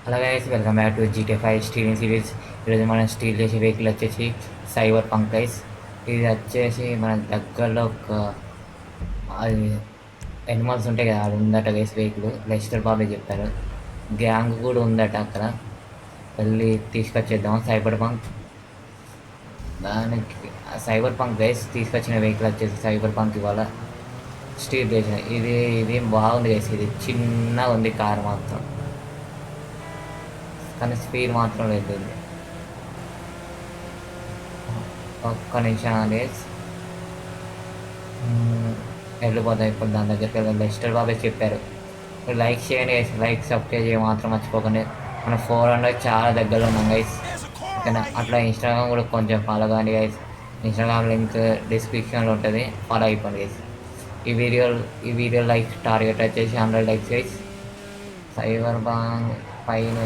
అలాగే welcome back to GT 5 stealing series. ఈరోజు మనం స్టీల్ చేసే వెహికల్ వచ్చేసి సైబర్ పంక్ గైస్. ఇది వచ్చేసి మన దగ్గరలో ఒక అది ఎనిమల్స్ ఉంటాయి కదా, అది ఉందట గైస్. వెహికల్ లెస్టర్ బాబే చెప్పారు. గ్యాంగ్ కూడా ఉందట అక్కడ. వెళ్ళి తీసుకొచ్చేద్దాం సైబర్ పంక్. దానికి సైబర్ పంక్ గైస్ తీసుకొచ్చిన వెహికల్ వచ్చేసి సైబర్ పంక్. ఇవాళ స్టీల్ చేసిన ఇది బాగుంది గైస్. ఇది చిన్నగా ఉంది కార్ మాత్రం, కానీ స్పీడ్ మాత్రం లేదు. ఒక్క నిమిషం అనేసి వెళ్ళిపోతాయి. ఇప్పుడు దాని దగ్గరికి వెళ్ళి లెస్టర్ బాబే చెప్పారు. లైక్ చేయండి గైస్, లైక్ సబ్స్క్రైబ్ చేయ మాత్రం మర్చిపోకండి. మన 400 చాలా దగ్గరలో ఉన్నాం గైస్. ఓకేనా? అట్లా ఇన్స్టాగ్రామ్ కూడా కొంచెం ఫాలో కాండి గైస్. ఇన్స్టాగ్రామ్ లింక్ డిస్క్రిప్షన్లో ఉంటుంది, ఫాలో అయిపోండి గైస్. ఈ వీడియో లైక్ టార్గెట్ వచ్చేసి 100 లైక్స్ గైస్. సైబర్ బాంగ్ పైన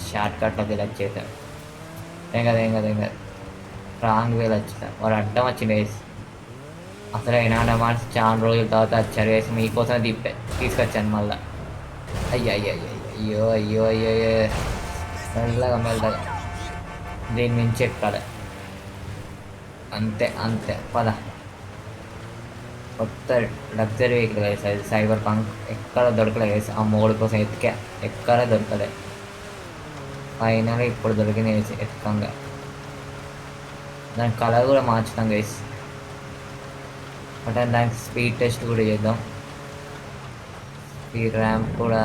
షార్ట్ కట్లోకి వెళ్ళి వచ్చేసారు. ఏం కదా రాంగ్ వేలు వచ్చేసారు. వాడు అడ్డం వచ్చింది వేసి. అసలు అయినా మనసు చాలా రోజుల తర్వాత వచ్చారు వేసి. మీకోసం తీసుకొచ్చాను మళ్ళా. అయ్యో మెల్లగా దీని నుంచి ఎక్కాలి. అంతే పద. కొత్త లగ్జరీ వెహికల్ వేసి అది సైబర్ పంక్. ఎక్కడ దొరకలే వేసి. ఆ మోడు కోసం ఎక్కడ దొరకలే. ఫైనల్ ఇప్పుడు దొరికిన వేసి ఎత్తుకంగా. దాని కలర్ కూడా మార్చుతాం గైస్. అంటే దానికి స్పీడ్ టెస్ట్ కూడా చేద్దాం. స్పీడ్ ర్యాంప్ కూడా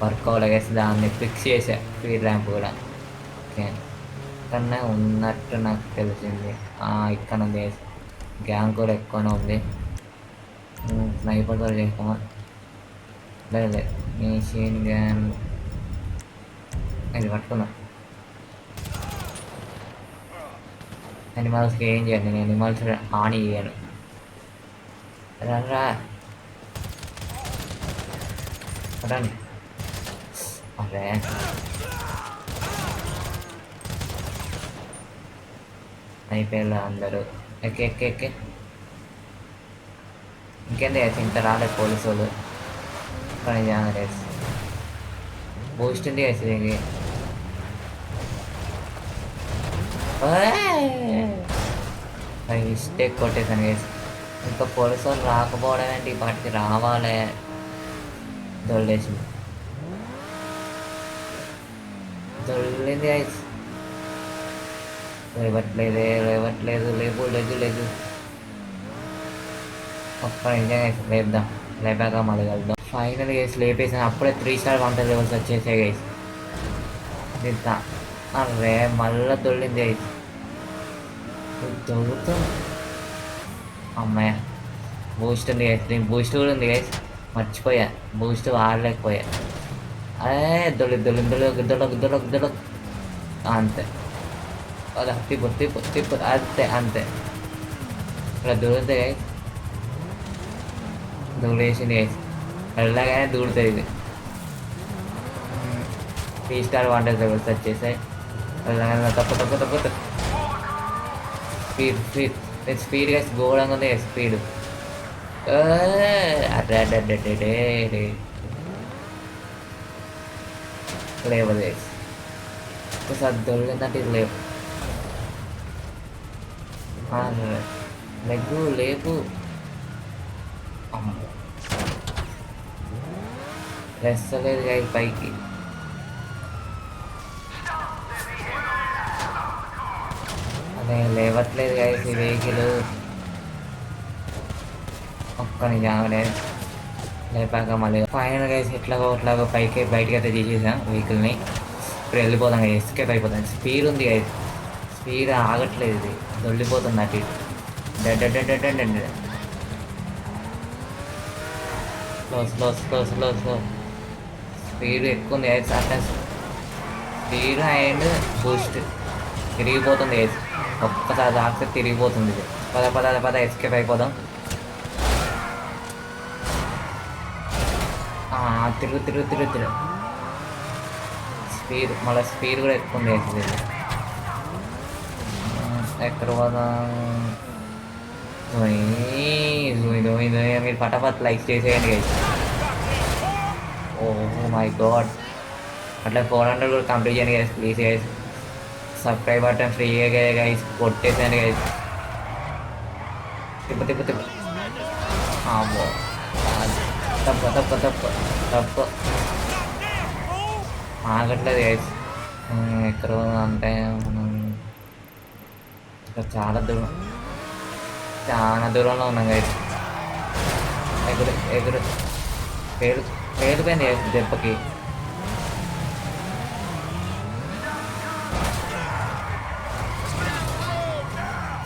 వర్క్ అవ్వలే గైస్. దాన్ని ఫిక్స్ చేసా స్పీడ్ ర్యాంప్ కూడా. ఓకే, ఇక్కడనే ఉన్నట్టు నాకు తెలిసింది. ఇక్కడ ఉంది గైస్. గ్యాంగ్ కూడా ఎక్కువనే ఉంది. స్నైపర్ కూడా చేస్తామా? లేదు, మెషిన్ గన్ ఇది పట్టుకున్నా. ఎనిమల్స్కి ఏం చేయండి, నేను ఎనిమల్స్ హాని చేయను. రా రండి. అరే అయిపోయారు అందరూ. ఎక్కే ఇంకేంది వేసి. ఇంత రాలేదు పోలీసు వాళ్ళు. కానీ వేసి బూస్ట్ ఉంది వేసి. మిస్టేక్ కొట్టేసాను వేసి. ఇంకా పోలీసు వాళ్ళు రాకపోవడం ఏంటి, వాటికి రావాలి. దొల్లేసింది ఐస్. లేవట్లేదు. లేదు. ఒక్క నిజంగా లేపుదాం. లేపాక మళ్ళీ కలుద్దాం. ఫైనల్ వేసి లేపేసాను. అప్పుడే 3 స్టార్ వాంటర్ లెవెల్స్ వచ్చేసాయి గైస్. తింటా. అరే మళ్ళీ దొల్లింది గైస్. దొరుకుతాం. అమ్మాయ బూస్ట్ ఉంది గైస్. దీనికి బూస్ట్ కూడా ఉంది గైస్. మర్చిపోయా, బూస్ట్ వాడలేకపోయా. అదే దొడ్డు అంతే. తిప్పు అంతే. ఇలా దూరుతుంది గైస్. దూరేసింది గైస్. వెళ్ళగానే దూరుతుంది ఇది. 3 స్టార్ వాంటర్ లెవెల్స్ వచ్చేసాయి. వెళ్ళగానే తప్పు. స్పీడ్ గైస్ ఘోరంగా ఉంది గైస్ స్పీడ్. లేవు గైస్. ఒకసారి దొరికిందంటే ఇది లేవు. లేపు. రెస్తలేదు గైస్ పైకి. అదే లేవట్లేదు గైస్ ఈ వెహికల్. ఒక్క నిజంగానే లేపాక మళ్ళీ ఫైనల్ గైస్ ఎట్లాగో బయటకి అయితే తీసేసాం వెహికల్ని. ఇప్పుడు వెళ్ళిపోతాం గైస్. ఎస్కేప్ అయిపోతాం. స్పీడ్ ఉంది గైస్. స్పీడ్ ఆగట్లేదు. ఇది దొల్లిపోతుంది అటు ఇటు. స్లో. స్పీడ్ ఎక్కువ ఉంది గైస్. అట్లా స్పీడ్ అండ్ బూస్ట్ తిరిగిపోతుంది గైస్. ఒక్కసారి తాకితే తిరిగిపోతుంది ఇది. పద ఎస్కేప్ అయిపోదాం. తిరుగు. స్పీడ్ కూడా ఎక్కువ ఉంది గైస్. ఎక్కడ పోదాం? మీరు పటాపట్ లైక్ చేసేయండి గైస్. ఓ మై గాడ్, అట్లా 400 కూడా కంప్లీట్ చేయండి guys please guys. Subscribe button ఫ్రీగా గైస్ కొట్టేసాను గైస్. తిప్పు తిప్పు తిప్పు. అమ్మో తప్ప తప్ప తప్ప తప్ప ఆగట్లేదు గైస్. ఎక్కడ అంటే మనం ఇక్కడ చాలా దూరంలో ఉన్నాం గైస్. ఎగురు ఎగురు పేరు పేరుపోయింది గైస్ దెబ్బకి.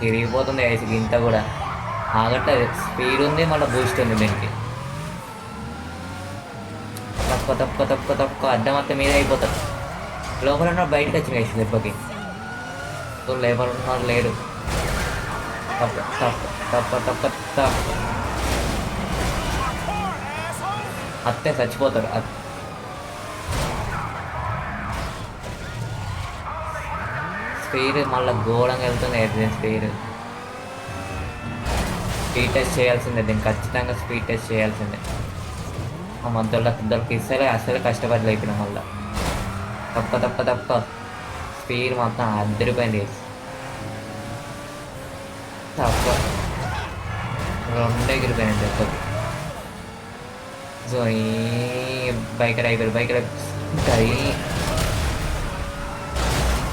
తిరిగిపోతుంది గైస్ ఇంత కూడా ఆగట్లేదు. స్పీడ్ ఉంది మళ్ళీ బూస్ట్ ఉంది దీనికి. తక్కువ తక్కువ తక్కువ తక్కువ అడ్డం మొత్తం మీద అయిపోతుంది. లోపల ఉన్న బయటకు వచ్చింది గైస్ దెబ్బకి. లోపల ఉన్నారు లేడు. తప్ప తప్ప తప్ప తప్ప తప్ప అత్తే చచ్చిపోతాడు. స్పీడ్ మళ్ళీ ఘోరంగా వెళ్తుంది దీని స్పీడ్ టెస్ట్ చేయాల్సిందే. దీన్ని ఖచ్చితంగా స్పీడ్ టెస్ట్ చేయాల్సిందే. ఆ మధ్యలో దొరికిస్తే అసలు కష్టపడి అయిపోయినా మళ్ళీ. తప్ప తప్ప తప్ప స్పీడ్ మొత్తం అద్దరిపోయింది. తప్ప రెండే ఎగిరిపోయింది దెబ్బకి. సో ఈ బైకర్ అయిపోయారు. బైకర్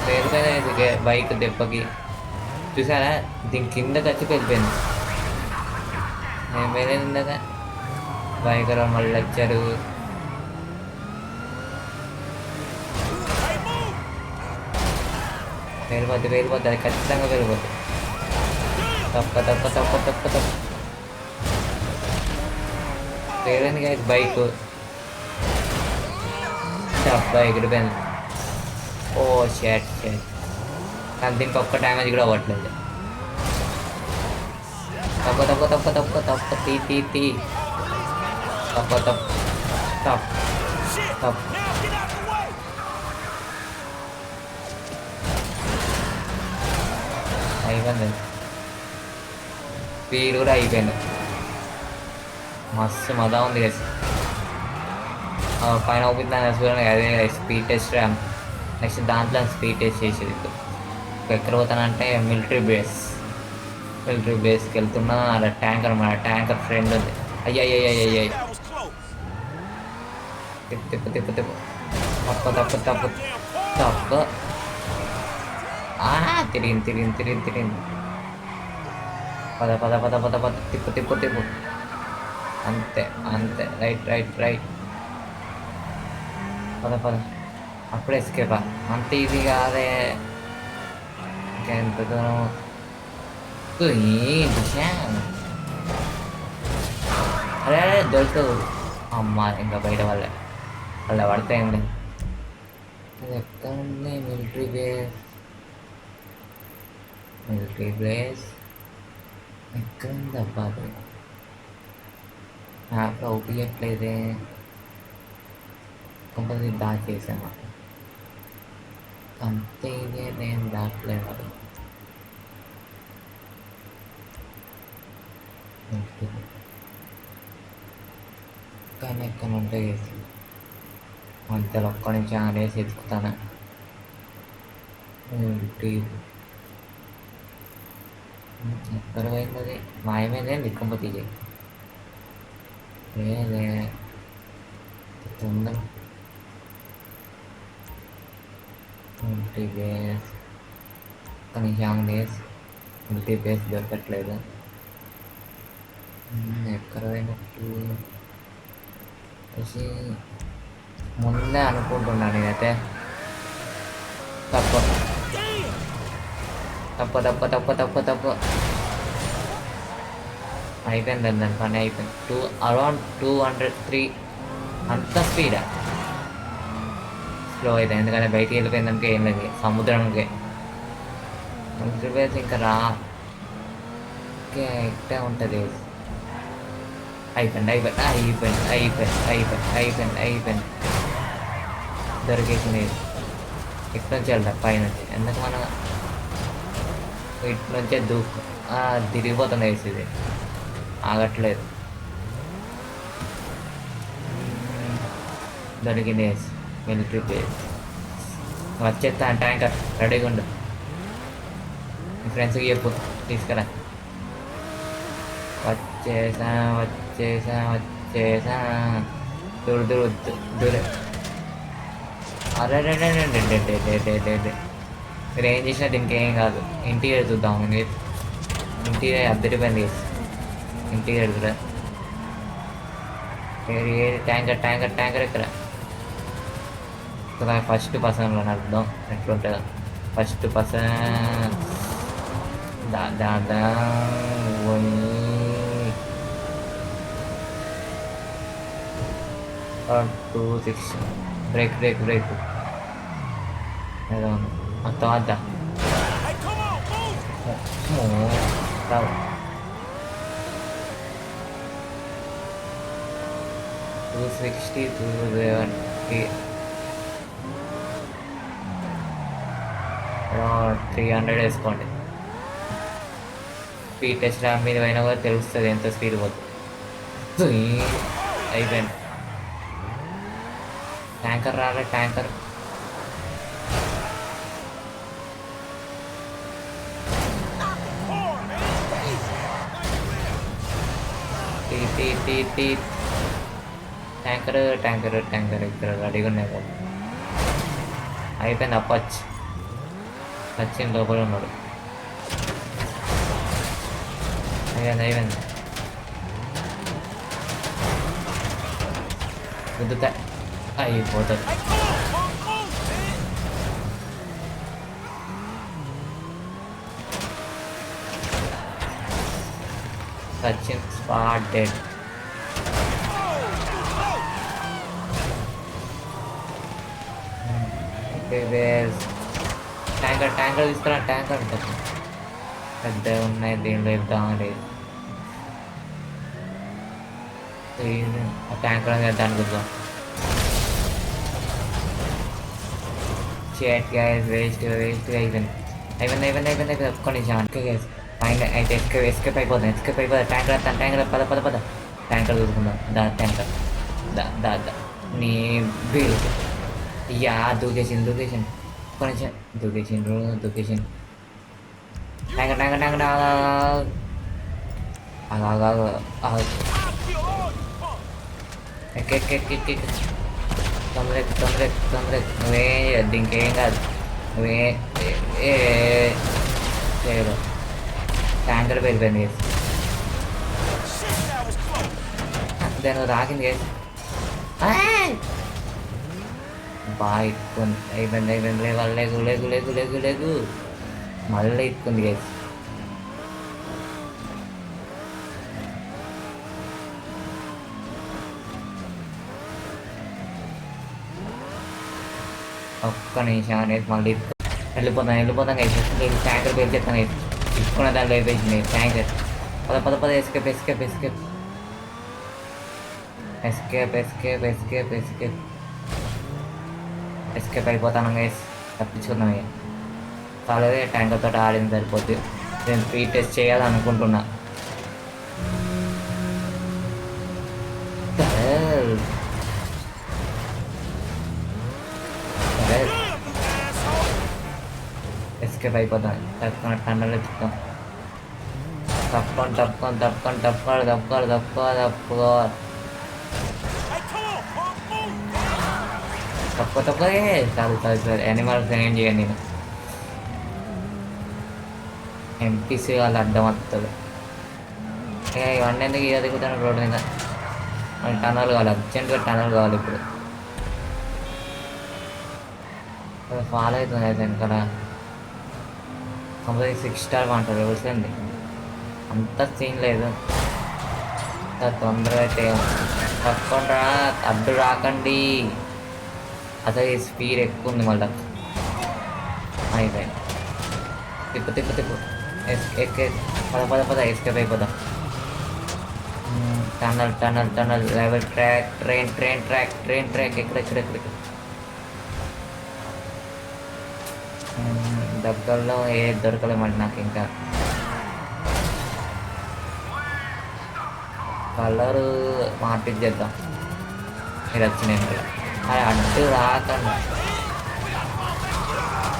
పేరుపోయింది బైక్ దెబ్బకి. చూసారా దీని కిందకి వచ్చి వెళ్ళిపోయింది. నేను వెళ్ళేది ఇందాక బైకర్ మళ్ళీ వచ్చారు. వెళ్ళిపోద్ది అది ఖచ్చితంగా వెళ్ళిపోద్ది. తప్ప తప్ప తప్ప తప్ప తప్ప పేరైంది కదా బైక్. తప్ప ఎగిరిపోయింది. ఓ షాట్ నాకు దీనికి ఒక్క డ్యామేజ్ కూడా అవ్వట్లేదు. తప్ప తప్ప తప్ప తప్ప తప్ప తీ తప్ప తప్ప తప్ప తప్ప అయిపోయింది. స్పీడ్ కూడా అయిపోయింది. మస్తు మజా ఉంది కదా. పైన అవుతుందని చూడండి అదే స్పీడ్ టెస్ట్. నెక్స్ట్ దాంట్లో స్పీడ్ టెస్ట్ చేసేది. ఎక్కడ పోతానంటే మిలిటరీ బేస్కి వెళ్తున్నా. అలా ట్యాంకర్ మన ట్యాంకర్ ఫ్రెండ్ ఉంది. అయ్యయ్యయ్యయ్య తిప్పు తిప్పు తిప్పు తప్ప తప్ప తప్ప తప్ప తిరిగింది. పద పద పద పద పద తిప్పు తిప్పు తిప్పు. అంతే రైట్ పద అప్పుడే ఎస్కేపా. అంత ఈజీ కాదే. ఇంకెంత దూరం అరే దొరకదు. అమ్మ ఇంకా బయట వాళ్ళ పడతాయండి. అది ఎక్కడ ఉంది మిలిటరీ బేస్ ఎక్కడ ఉంది అబ్బా? అది యాప్లో అవుపియట్లేదే. కంపల్సరీ దాచేసాను. అంతే ఇదే నేను దాటలేదు. కానీ ఎక్కడ ఉంటే మధ్యలో ఒక్క నుంచి ఆడేసి ఎత్తుకుతాను. ఎక్కడ పోయింది? మాయమేదే దిక్కంపతి లేదే. తొందర మిలిటరీ బేస్ కనీసం మిలిటరీ బేస్ దొరకట్లేదు. ఎక్కడ పోయినట్టు ముందే అనుకుంటున్నాను నేనైతే. తప్ప అయిపోయింది. దాని పని అయిపోయింది. అరౌండ్ 203 అంత స్పీడా. స్లో అయితే ఎందుకంటే బయటికి వెళ్ళిపోయిందానికి ఏం లేదు. సముద్రంకే ఇంకా ఇట్టే ఉంటుంది. అయిపోయింది దొరికేసింది. ఇటు నుంచి వెళ్తాం పైనుంచి. ఎందుకు మనం ఇటు నుంచే తిరిగిపోతుంది ఇది. ఆగట్లేదు. దొరికింది మిలిటరీ బేస్ వచ్చేస్తా ట్యాంకర్ రెడీగా ఉండు. మీ ఫ్రెండ్స్కి చెప్పు తీసుకురా. వచ్చేసా వచ్చేసా వచ్చేసా. దూరు దూరు దూరే. అరే మీరు ఏం చేసినా దీనికి ఏం కాదు. ఇంటీరియర్ చూద్దాం. ఇంటీరియర్ అద్దరిపోయింది. ఇంటీరియర్ కూడా ట్యాంకర్ ట్యాంకర్ ట్యాంకర్ ఇక్కడ ఫస్ట్ పర్సన్లో నడుపుదాం ఎట్లుంటుందో. ఫస్ట్ పర్సన్ దాదా 26 బ్రేక్ బ్రేక్ బ్రేక్ ఏదో మొత్తం వద్దా 260 270 300 వేసుకోండి. స్పీడ్ టెస్ట్ ర్యామ్ మీద అయినా కూడా తెలుస్తుంది ఎంత స్పీడ్ పోతుంది. అయిపోయింది. ట్యాంకర్ రాలే ట్యాంకర్. ట్యాంకర్ ట్యాంకర్ ట్యాంకర్ ఇక్కడ రెడీగా ఉన్నాయి కదా. అయిపోయింది. అప్పచ్ సచిన్ లోపల ఉన్నాడు. అయిపోయింది అయిపోయింది. గుద్దుతా అయిపోతుంది. సచిన్ స్పాటెడ్. ట్యాంకర్ ట్యాంకర్ తీసుకురా. ట్యాంకర్ పెద్ద ఉన్నాయి దీనిలో ఇద్దామని. ట్యాంకర్ దాని గుద్దాం. షేట్ గ్యాస్ వేస్ట్ వేస్ట్ అయిపోయింది అయిపోయింది అయిపోయింది అయిపోయింది అయిపోయింది. ఒక్క నిమిషం గ్యాస్ ఫైన్ అయితే ఎస్కేప్ అయిపోతుంది. ఎస్కేప్ అయిపోతుంది. ట్యాంకర్ వస్తాను. ట్యాంకర్ పద పద పద. ట్యాంకర్ చూసుకుందాం. ట్యాంకర్ దా నీ బిల్ యా దూకేసింది దూకేసింది. ఒక్క నిమిషం దూకేసిండ్రు దూకేసింది. ట్యాంకర్ ట్యాంకర్ ట్యాంకర్ ఎక్కి తొందర తొందర తొందర. నువ్వేం చేయద్దు. ఇంకేం కాదు. నువ్వే చేయరు. ట్యాంకర్ వెళ్ళిపోయింది కేసు. దాని రాకింది కేసు. బాగా ఇట్టుకుంది. అయిపోయింది అయిపోయింది. లేవాలి లేగు లేగు లేగు లేగు లేగు. మళ్ళీ ఇట్టుకుంది కేసు. ఒక్క నిమిషం అనేది మళ్ళీ వెళ్ళిపోతాం అయితే. ట్యాంకర్ పేర్చేస్తాను అయితే. ఇచ్చుకున్న దాంట్లో అయిపోయింది ట్యాంకర్. పద పద పద. Escape escape escape escape escape escape escape escape అయిపోతాను గైస్. తప్పించుకుందాం. కాలేదే ట్యాంకర్ తోటి ఆడింది సరిపోద్ది. నేను స్పీడ్ టెస్ట్ చేయాలనుకుంటున్నా. ఎస్కేప్ అయిపోతాను. తప్పకుండా టన్నల్ ఎత్తుతాం. తప్పకుండా తప్పుకోవాలి తప్పుకోవాలి తప్పుకోవాలి తప్పుకోవాలి తప్పుకోవాలి తప్పుకోవాలి తక్కువ తక్కువ. చాలు చాలు సార్. యానిమల్స్ ఏం చేయండి. నేను ఎంపీసీ వాళ్ళు అడ్డం వస్తుంది. ఇవన్నీ ఎందుకు ఇక దిగుతాను రోడ్డు మీద. టనల్ కావాలి. అర్జెంట్గా టనల్ కావాలి ఇప్పుడు. ఫాలో అవుతుంది అయితే వెనకాల. కంపల్సరీ 6 స్టార్ అంటారు. ఎవరికండి అంత సీన్ లేదు. తొందరగా అయితే తప్పకుండా అడ్డు రాకండి. అసలు ఈ స్పీడ్ ఎక్కువ ఉంది. మళ్ళీ అయిపోయింది. తిప్పు తిప్పు తిప్పు. ఎక్కే పద పద పద. ఎస్కేప్ అయిపోదాం. Tunnel tunnel tunnel level track train train track train track ఎక్కడెక్కడెక్కడ దగ్గరలో ఏ దొరకలేమండి నాకు. ఇంకా కలరు మార్పిచ్చేద్దాం. మీరు వచ్చినాయి. అది అడ్డు రాకండి.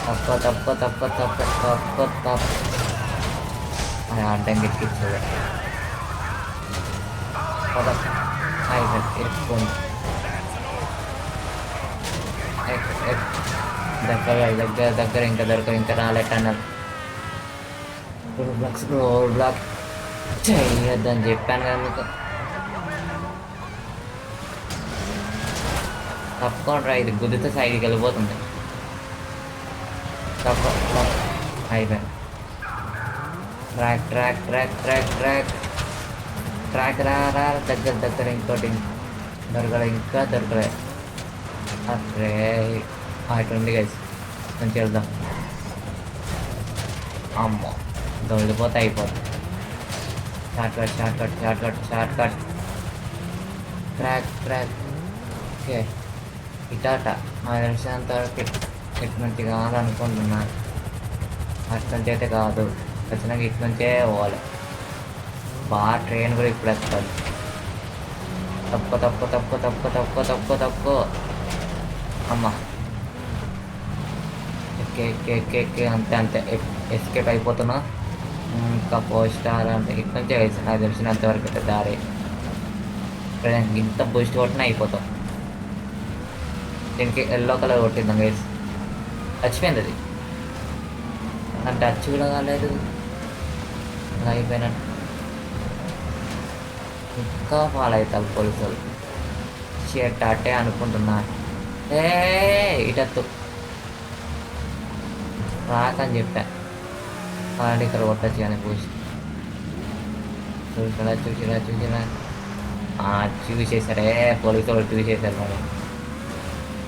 తక్కువ తక్కువ తక్కువ తక్కువ తక్కువ తక్కువ అది అడ్డం గిట్టించదు. ఎక్కుంది దగ్గర దగ్గర దగ్గర ఇంకా దొరకదు, ఇంకా రాలేటన్నారు. రోడ్ బ్లాక్ చేయొద్దని చెప్పాను కదా మీకు. తప్పకుండా ఇది గుద్దితే సైడ్కి వెళ్ళిపోతుంది. తప్ప అయిపోయింది. Track track track track track track రా దగ్గర దగ్గర ఇంకోటి దొరకలే, ఇంకా దొరకలే. అరే అటు ఉంది గైస్, మంచిగా వెళ్దాం. అమ్మో దొరికిపోతే అయిపోతుంది. Short cut short cut short cut short cut track track. Okay ఇటాట నాకు తెలిసినంత వరకు ఇటు నుంచి కావాలనుకుంటున్నాను. అటు నుంచి అయితే కాదు, ఖచ్చితంగా ఇటు నుంచే పోవాలి. బాగా ట్రైన్ కూడా ఇప్పుడు వస్తుంది. తక్కువ తక్కువ తక్కువ తక్కువ తక్కువ తక్కువ తక్కువ. అమ్మ ఎక్కే ఎక్కే ఎక్కే ఎక్కే అంతే అంతే ఎస్కేప్ అయిపోతున్నా. ఇంకా 4 స్టార్ అంటే ఇటు నుంచే వేసి నాకు తెలిసినంత వరకు అయితే దారి. ఇంత బూస్ట్ కొట్టినా అయిపోతాం. దీనికి ఎల్లో కలర్ కొట్టిందాం వేసి చచ్చిపోయింది అది. నాకు టచ్ కూడా కాలేదు, అలా అయిపోయినట్టు. ఇంకా ఫాలో అవుతారు పోలీసు వాళ్ళు. షేట్ అట్టే అనుకుంటున్నా. ఏ ఇటత్తు రాకని చెప్పా, అలాంటి ఇక్కడ కొట్టచ్చు కానీ బూస్ట్. చూసిరా చూసిరా చూసిరా చూసేసారే పోలీసు వాళ్ళు, చూసేసారు. మరి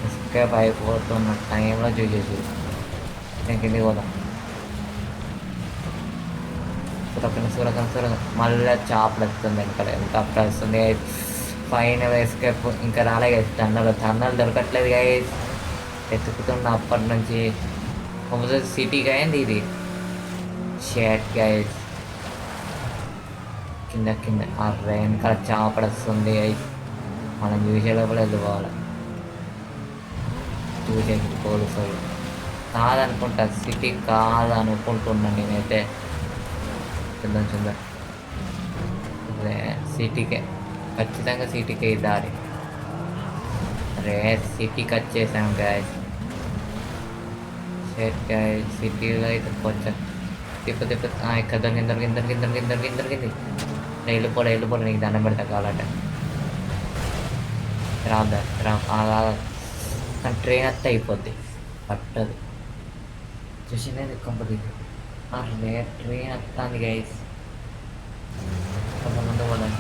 ఎస్కేప్ అయిపోతున్న టైంలో చూసేసి నేను కిందికి పోదాం. సూరకం మళ్ళీ చాపలు వస్తుంది వెనకాల, ఎంత అప్పుడు వస్తుంది. పైన ఎస్కేప్ ఇంకా రాలే గైస్. టన్నలు దొరకట్లేదు గైస్. ఎత్తుకుతున్న అప్పటి నుంచి సిటీకి అయింది ఇది. షేట్ గైస్ కింద కింద వెనకాల చాపడు వస్తుంది గైస్. మనం చూసే లోపల వెళ్ళిపోవాలి. చూసేసి పోలీసు కాదనుకుంటా, సిటీ కాదనుకుంటున్నాను నేనైతే. చూద్దాం చూద్దాం. అదే సిటీకే, ఖచ్చితంగా సిటీకే ఈ దారి. అరే సిటీకి వచ్చేసాం గాయస్. షేట్ గాయస్ సిటీలో అయితే కొంచెం తిప్పు తిప్పు. ఇక్కడ దొరికింది. వెళ్ళిపోలే నీకు దండం పెడతా కావాలంటే. రాదా కానీ ట్రైన్ వస్తే అయిపోద్ది, పట్టదు. చూసినది కంపల్సరీ. అరే ట్రైన్ వస్తుంది గైస్, ముందు పోదాం.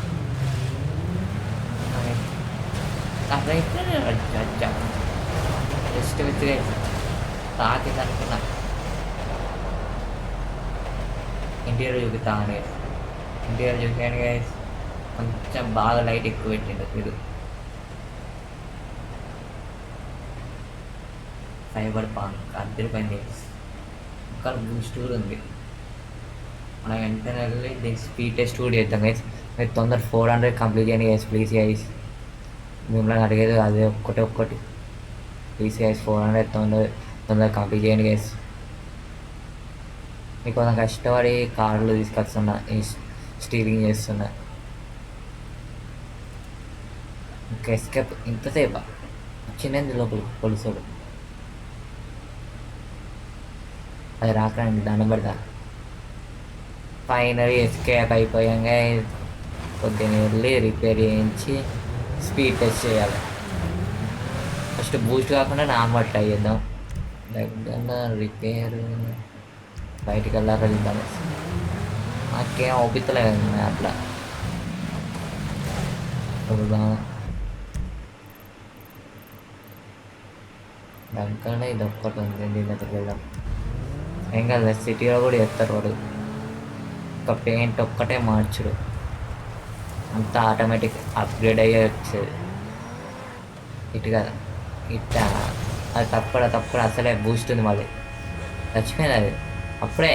జస్ట్ విత్ గైస్ తాకింది అనుకున్నా. ఇంటీరియర్ చూపిస్తాను గైస్. ఇంటీరియర్ చూపించాను గైస్. కొంచెం బాగా లైట్ ఎక్కువ పెట్టిండు ఇది. ఫైబర్ పాన్ అద్దరిపోయింది. ఇంకా బూస్ట్ కూడా ఉంది. మనం వెంటనే వెళ్ళి దీనికి స్పీడ్ టెస్ట్ కూడా చేద్దాం గైస్. మీరు తొందర 400 కంప్లీట్ చేయండి గైస్, ప్లీజ్ గైస్. మిమ్మల్ని అడిగేది అదే ఒక్కటి ప్లీజ్ గైస్. 400 తొందర కంప్లీట్ చేయండి గైస్. మీకు కొంచెం కష్టపడి కార్లు తీసుకొస్తున్నా, స్టీరింగ్ చేస్తున్నా. ఇంకా ఎస్కేప్ ఇంతసేపా వచ్చింది లోపల పోలీసులు. అది రాకండి దండం పెడతా. ఫైనల్ ఎస్కేప్ అయిపోయాక పొద్దున్న వెళ్ళి రిపేర్ చేయించి స్పీడ్ టెస్ట్ చేయాలి. ఫస్ట్ బూస్ట్ కాకుండా నార్మల్ ట్రై చేద్దాం. దగ్గర రిపేర్ బయటికి వెళ్ళాక చూద్దాం. నాకేం ఓపికలేదు అట్లా. దానికన్నా ఇది ఒక్కటి ఉంది, దీని దగ్గరికి వెళ్దాం. ఏం కాదు, సిటీలో కూడా చేస్తారు వాడు. ఒక పెయింట్ ఒక్కటే మార్చుడు, అంతా ఆటోమేటిక్ అప్గ్రేడ్ అయ్యే వచ్చేది. ఇటు కదా ఇట్ట అది తప్పుడు అసలే బూస్ట్ ఉంది. మళ్ళీ చచ్చిపోయింది అది అప్పుడే.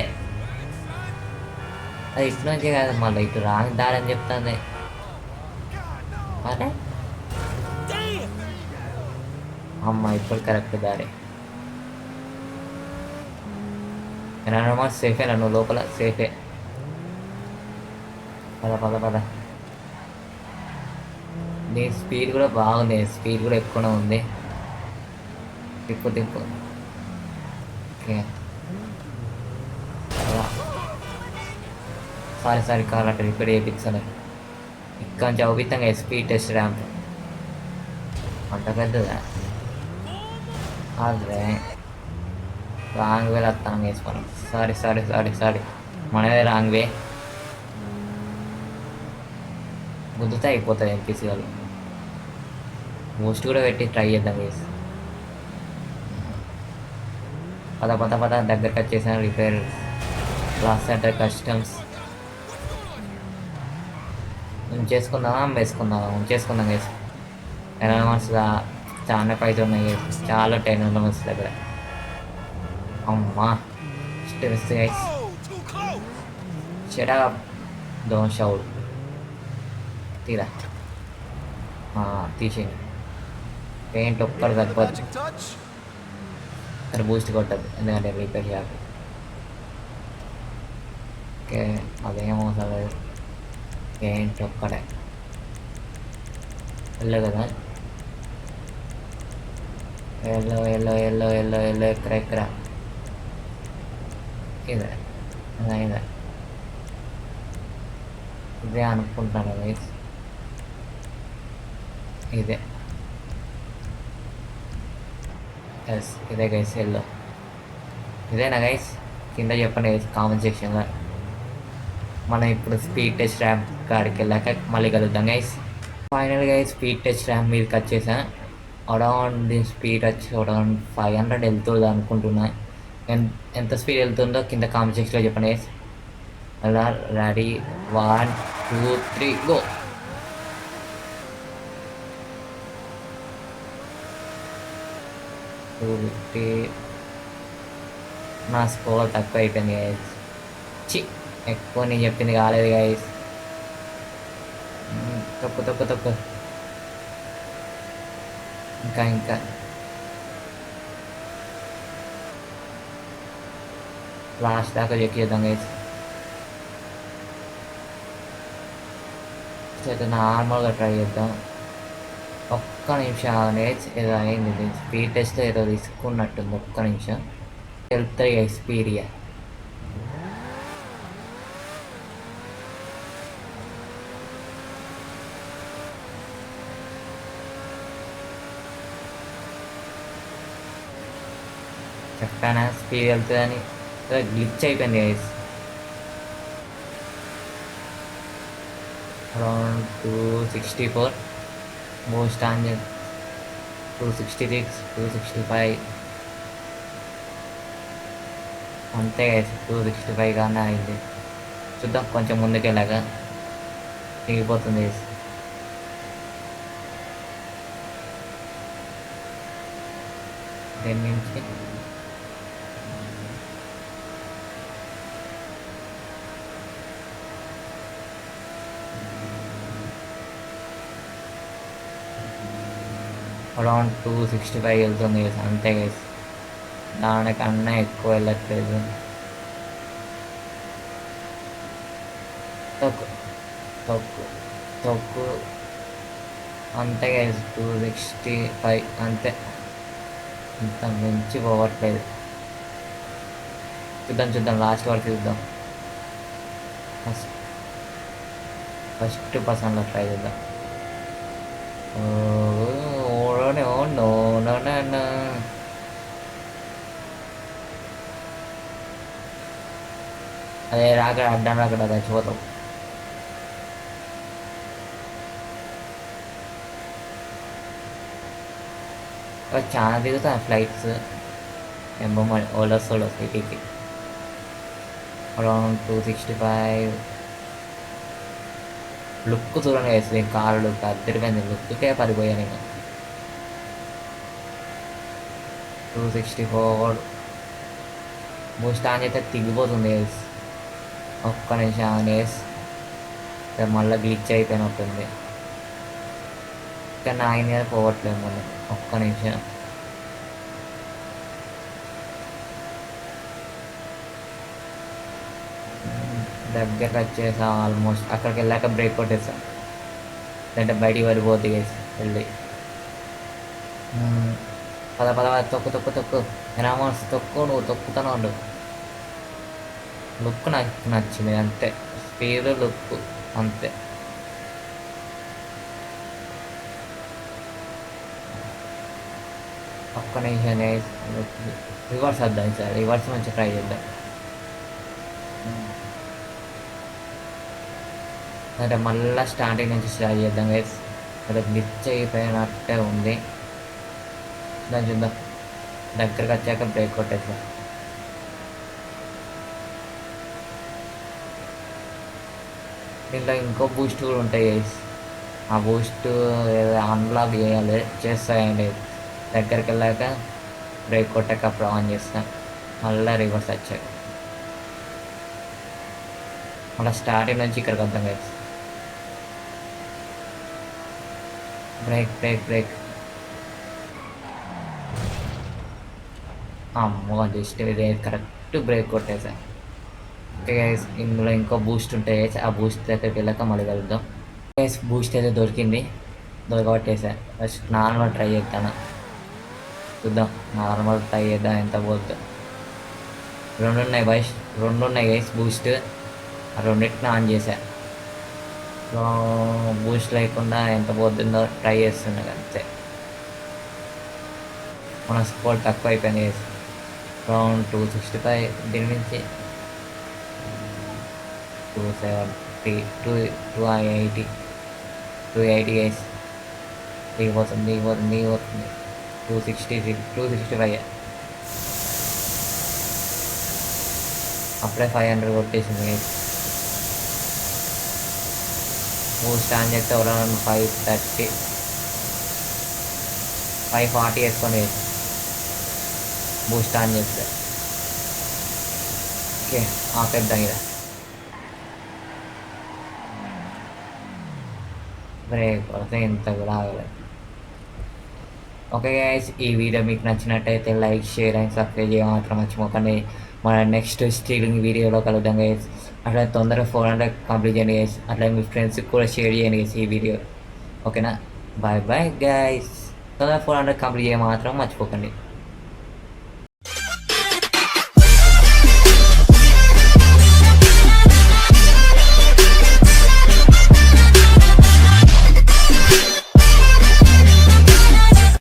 అది ఇటు నుంచే కాదు, మళ్ళీ ఇటు రాని దారి అని చెప్తుంది. అరే అమ్మ ఇప్పుడు కరెక్ట్ దారి. నేను సేఫేనా నువ్వు లోపల? సేఫే. పద పద పద. నీ స్పీడ్ కూడా బాగుంది, స్పీడ్ కూడా ఎక్కువనే ఉంది. తిప్పు తిప్పు. ఓకే. సారీ కార్ అంటే రిపేర్ చేయించాను. ఇక్కడ నుంచి అవుపిస్తాం స్పీడ్ టెస్ట్ ర్యాంప్. అంత పెద్దదా? అదే రాంగ్ వేలో వస్తాను వేసుకొని. సారీ మనదే రాంగ్ వే. గుద్దుతే అయిపోతుంది ఎంపీసీ వాళ్ళు. మోస్ట్ కూడా పెట్టి ట్రై చేద్దాం వేసి. పద దగ్గరకు వచ్చేసాను. రిపేర్ క్లాస్ సెంటర్ కస్టమ్స్ ఉంచేసుకుందాం వేసి. ఎనర్మల్స్ చాలా పైసలు ఉన్నాయి, చాలా 10 ఎనర్మల్స్ దగ్గర. అమ్మా stress guys. Shut up, don't shout. తీరా తీసేయండి. పెయింట్ ఒక్కటి తగ్గదు, అది బూస్ట్ కొట్టదు ఎందుకంటే రిపేర్ షాప్. ఓకే అదేం అవసరం లేదు, పెయింట్ ఒక్కడే వెళ్ళే కదా. ఎల్లో ఎక్కడ ఇదే అనుకుంటాను గైస్. ఇదే గైస్ ఎల్లో. ఇదేనా గైస్? కింద చెప్పండి గైస్ కామెంట్ సెక్షన్లో. మనం ఇప్పుడు స్పీడ్ టెస్ట్ ర్యాంప్ కాడికి వెళ్ళాక మళ్ళీ కలుద్దాం గైస్. ఫైనల్గా గైస్ స్పీడ్ టెస్ట్ ర్యాంప్ మీదకి వచ్చేసా. అరౌండ్ దీని స్పీడ్ వచ్చి అరౌండ్ 500 వెళ్తుంది అనుకుంటున్నా. ఎంత స్పీడ్ వెళ్తుందో కింద కామెంట్ సెక్షన్లో చెప్పండి గైస్. అలా రెడీ 1 2 3 గో. నా స్కోర్ తక్కువ అయిపోయింది గైస్. ఎక్కువ నేను చెప్పింది కాలేదు గైస్. తప్పు ఇంకా లాస్ట్ దాకా చెక్ చేద్దాం గైస్. అయితే నార్మల్గా ట్రై చేద్దాం. ఒక్క నిమిషం గైస్. ఏదో అయింది స్పీడ్ టెస్ట్ ఏదో తీసుకున్నట్టుంది. ఒక్క నిమిషం వెళ్తాయి గైస్ స్పీడ్గా. చెప్పానా స్పీడ్ వెళ్తుందని? గ్లిచ్ అయిపోయింది గైస్. అరౌండ్ 264 మోస్ట్ ఆన్ 266 265 అంతే గైస్. 265 కానీ అయింది. చూద్దాం కొంచెం ముందుకెళ్ళాక దిగిపోతుంది గైస్. నుంచి అరౌండ్ 265 వెళ్తుంది గైస్. అంతే గైస్, దానికన్నా ఎక్కువ వెళ్ళట్లేదు. తొక్కు అంతే గైస్. 265 అంతే, ఇంత మించి పోవట్లేదు. చూద్దాం లాస్ట్ వరకు చూద్దాం. ఫస్ట్ పర్సన్లో ట్రై చేద్దాం. అదే అడ్డం రాకడ చచ్చిపోతాం. చాలా దిగుతాయి ఫ్లైట్స్ ఓలా సోలో సిటీకి. అరౌండ్ 265. లుక్ చూడండి వేస్తుంది కారు లుక్ అద్దరిపోయింది. లుక్కే పడిపోయా నేను. 264 బూస్ట్ ఆన్ చేస్తే తిగిపోతుంది వేసి. ఒక్క నిమిషం ఆన్ వేసి మళ్ళీ గ్లిచ్ అయిపోయినట్టుంది. కానీ ఆయన మీద పోవట్లేదు మళ్ళీ. ఒక్క నిమిషం దగ్గరకు వచ్చేసా ఆల్మోస్ట్. అక్కడికి వెళ్ళాక బ్రేక్ కొట్టేసా, లేదంటే బయటికి పడిపోద్ది గైస్ వెళ్ళి. పద పద పద, తొక్కు తొక్కు తొక్కు, రామోన్స్ తొక్కు, నువ్వు తొక్కుతాను ఉండు. లుక్ నాకు నచ్చింది అంతే, స్పీడ్ లుక్ అంతే. ఒక్క నిమిషం గైస్, రివర్స్ వద్దాం సార్, రివర్స్ నుంచి ట్రై చేద్దాం. అంటే మళ్ళీ స్టార్టింగ్ నుంచి స్టార్ట్ చేద్దాం గైస్. అది గ్లిచ్ అయిపోయినట్టే ఉంది. దాన్ని చూద్దాం, దగ్గరకు వచ్చాక బ్రేక్ కొట్టేద్దాం. దీంట్లో ఇంకో బూస్ట్ కూడా ఉంటాయి గైస్. ఆ బూస్ట్ అన్లాక్ చేయాలి, చేస్తాయండి. దగ్గరికి వెళ్ళాక బ్రేక్ కొట్టాక అప్పుడు ఆన్ చేస్తాం, మళ్ళీ రివర్స్ వచ్చాక మళ్ళీ స్టార్టింగ్ నుంచి ఇక్కడికి వద్దాం గైస్. బ్రేక్ బ్రేక్ బ్రేక్, అమ్మో జస్ట్ ఇదే కరెక్ట్ బ్రేక్ కొట్టేసా. ఓకే గైస్, ఇందులో ఇంకో బూస్ట్ ఉంటాయి గైస్, ఆ బూస్ట్ దగ్గరికి వెళ్ళాక మళ్ళీ కలుద్దాం గైస్. బూస్ట్ అయితే దొరికింది, దొరకబట్టేసా. ఫస్ట్ నార్మల్ ట్రై చేస్తాను, చూద్దాం. నార్మల్ ట్రై చేద్దాం ఎంత పోద్దాం. రెండు ఉన్నాయి గైస్ బూస్ట్, ఆ రెండింటిని ఆన్ చేశా. బూస్ట్ లేకుండా ఎంత పోతుందో ట్రై చేస్తున్నా అంతే. మన స్కోర్ తక్కువ అయిపోయింది గైస్, అరౌండ్ 265. దీని నుంచి 270, 280 గైస్. దిగిపోతుంది 265. అప్పుడే 500 కొట్టేసింది గైస్. బూస్ట్ ఆన్ చేస్తే అరౌండ్ 530, 540 వేసుకోండి గైస్ బూస్ట్ ఆన్ చేస్తే. ఓకే, ఆపేద్దాం ఇక. బ్రేక్ పడితే ఇంత కూడా ఆగలేదు. ఓకే గైస్, ఈ వీడియో మీకు నచ్చినట్టయితే లైక్, షేర్ అండ్ సబ్స్క్రైబ్ చేయడం మాత్రం మర్చిపోకండి. మన నెక్స్ట్ స్టీలింగ్ వీడియోలో కలుద్దాం గైస్. అట్లా తొందరగా 400 కంప్లీట్ చేయండి గైస్. అట్లా మీ ఫ్రెండ్స్కి కూడా షేర్ చేయండి గైస్ ఈ వీడియో. ఓకేనా, బాయ్ బాయ్ గైస్. తొందరగా 400 కంప్లీట్ చేయడం మాత్రం మర్చిపోకండి.